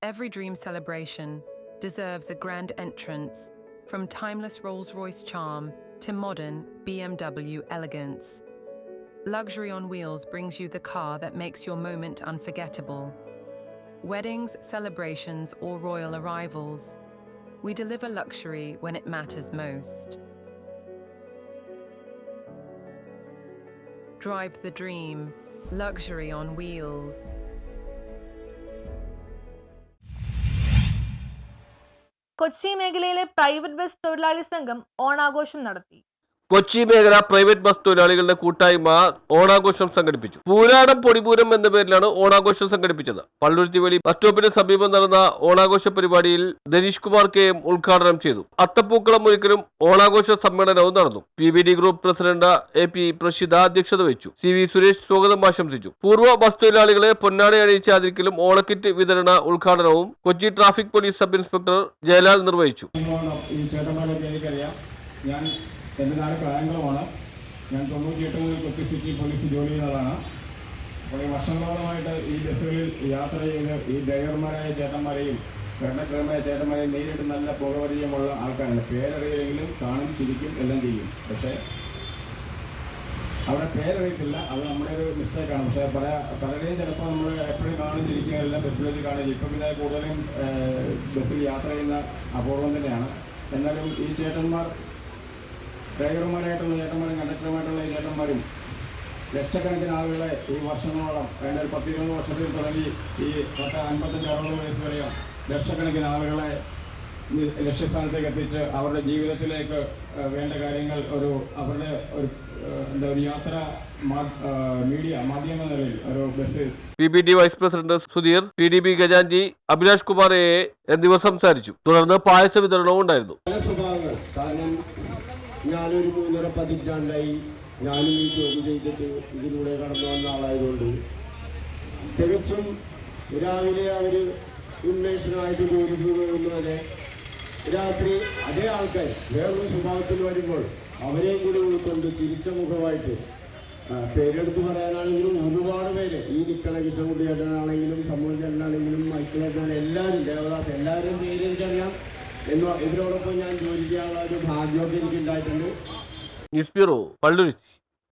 Every dream celebration deserves a grand entrance, from timeless Rolls-Royce charm to modern BMW elegance. Luxury on Wheels brings you the car that makes your moment unforgettable. Weddings, celebrations, or royal arrivals, we deliver luxury when it matters most. Drive the dream, luxury on wheels. Kochi മേഖലയിലെ private bus തൊഴിലാളി സംഘം ഓണാഘോഷം നടത്തി. കൊച്ചി മേഖല private bus തൊഴിലാളികളുടെ കൂട്ടായ്മ ഓണാഘോഷം സംഘടിപ്പിച്ചു. പൂരാടം പൊടിപൂരം എന്ന പേരിലാണ് ഓണാഘോഷം സംഘടിപ്പിച്ചത്. പള്ളുരുത്തിവേളി ബസ് സ്റ്റോപ്പിന് സമീപം നടന്ന ഓണാഘോഷ പരിപാടിയിൽ ധനീഷ് കുമാർ KM ഉദ്ഘാടനം ചെയ്തു. അത്തപ്പൂക്കളം ഒരുക്കലും ഓണാഘോഷ സമ്മേളനവും നടന്നു. PBD ഗ്രൂപ്പ് പ്രസിഡന്റ് AP പ്രഷിദ അധ്യക്ഷത വഹിച്ചു. CV സുരേഷ് സ്വാഗതം ആശംസിച്ചു. പൂർവ്വ ബസ് തൊഴിലാളികളെ പൊന്നാട അണിയിച്ച് ആദരിക്കലും ഓണക്കിറ്റ് വിതരണ ഉദ്ഘാടനവും Kochi traffic police sub inspector Jayalal നിർവഹിച്ചു. എൻ്റെ നാട് കായംകുളമാണ്. ഞാൻ 98 മുതൽ കൊച്ചി സിറ്റി പോലീസ് ജോലി ചെയ്യുന്നതാണ്. അപ്പോൾ ഈ വർഷങ്ങളോളമായിട്ട് ഈ ബസ്സുകളിൽ യാത്ര ചെയ്ത് ഈ ഡ്രൈവർമാരായ ചേട്ടന്മാരെയും ഭരണക്രമമായ ചേട്ടന്മാരെയും നേരിട്ട് നല്ല പുകപരിചയമുള്ള ആൾക്കാരാണ്. പേരറിയില്ലെങ്കിലും കാണും, ചിരിക്കും, എല്ലാം ചെയ്യും. പക്ഷേ അവിടെ പേരറിയത്തില്ല, അത് നമ്മുടെ ഒരു മിസ്റ്റേക്കാണ്. പക്ഷേ പലരെയും ചിലപ്പോൾ നമ്മൾ എപ്പോഴും കാണും, ചിരിക്കുക, എല്ലാം ബസ്സിൽ വെച്ച് കാണുകയും ഇപ്പം പിന്നെ കൂടുതലും ബസ്സിൽ യാത്ര ചെയ്യുന്ന അപൂർവം തന്നെയാണ്. എന്നാലും ഈ ചേട്ടന്മാർ ഡ്രൈവർമാരായിട്ടുള്ള ചേട്ടന്മാരും കണ്ടക്ടർമായിട്ടുള്ള ഈ ചേട്ടന്മാരും ലക്ഷക്കണക്കിന് ആളുകളെ ഈ വർഷങ്ങളോളം അതിൻ്റെ ഒരു 10-20 വർഷത്തിൽ തുടങ്ങി ഈ 55-60 വയസ്സ് വരെയോ ലക്ഷക്കണക്കിന് ആളുകളെ ലക്ഷ്യസ്ഥാനത്തേക്ക് എത്തിച്ച് അവരുടെ ജീവിതത്തിലേക്ക് വേണ്ട കാര്യങ്ങൾ അവരുടെ ഒരു യാത്ര മാധ്യമ നിലയിൽ ഒരു bus. PBD vice president Sudheer, PDB ഖജാൻജി അഭിലാഷ് കുമാർ എന്നിവർ സംസാരിച്ചു. തുടർന്ന് പായസ വിതരണവും ഉണ്ടായിരുന്നു. ഞാനൊരു 3.5 പതിറ്റാണ്ടായി ഞാനും ഈ ജോലി ചെയ്തിട്ട് ഇതിലൂടെ കടന്നു വന്ന ആളായതുകൊണ്ട് തികച്ചും രാവിലെ അവർ ഉന്മേഷനായിട്ട് ജോലിക്ക് പോകുന്നവരെ രാത്രി അതേ ആൾക്കാർ വേറൊരു സ്വഭാവത്തിൽ വരുമ്പോൾ അവരെയും കൂടി ഉൾക്കൊണ്ട് ചിരിച്ച മുഖമായിട്ട് പേരെടുത്ത് പറയാനാണെങ്കിലും ഒരുപാട് പേര് ഈ നിക്കണ കൃഷ്ണൻകുട്ടി ചേട്ടനാണെങ്കിലും സമൂഹ ചേട്ടനാണെങ്കിലും മൈക്കിൾ ചേട്ടനാണെങ്കിലും എല്ലാവരും ദേവദാസ് എല്ലാവരും പേര് എനിക്കറിയാം. ഇവരോടൊപ്പം ഞാൻ ജോലി ചെയ്യാനുള്ള ഒരു ഭാഗ്യമൊക്കെ എനിക്ക് ഉണ്ടായിട്ടുണ്ട്. News bureau, Palluruthy.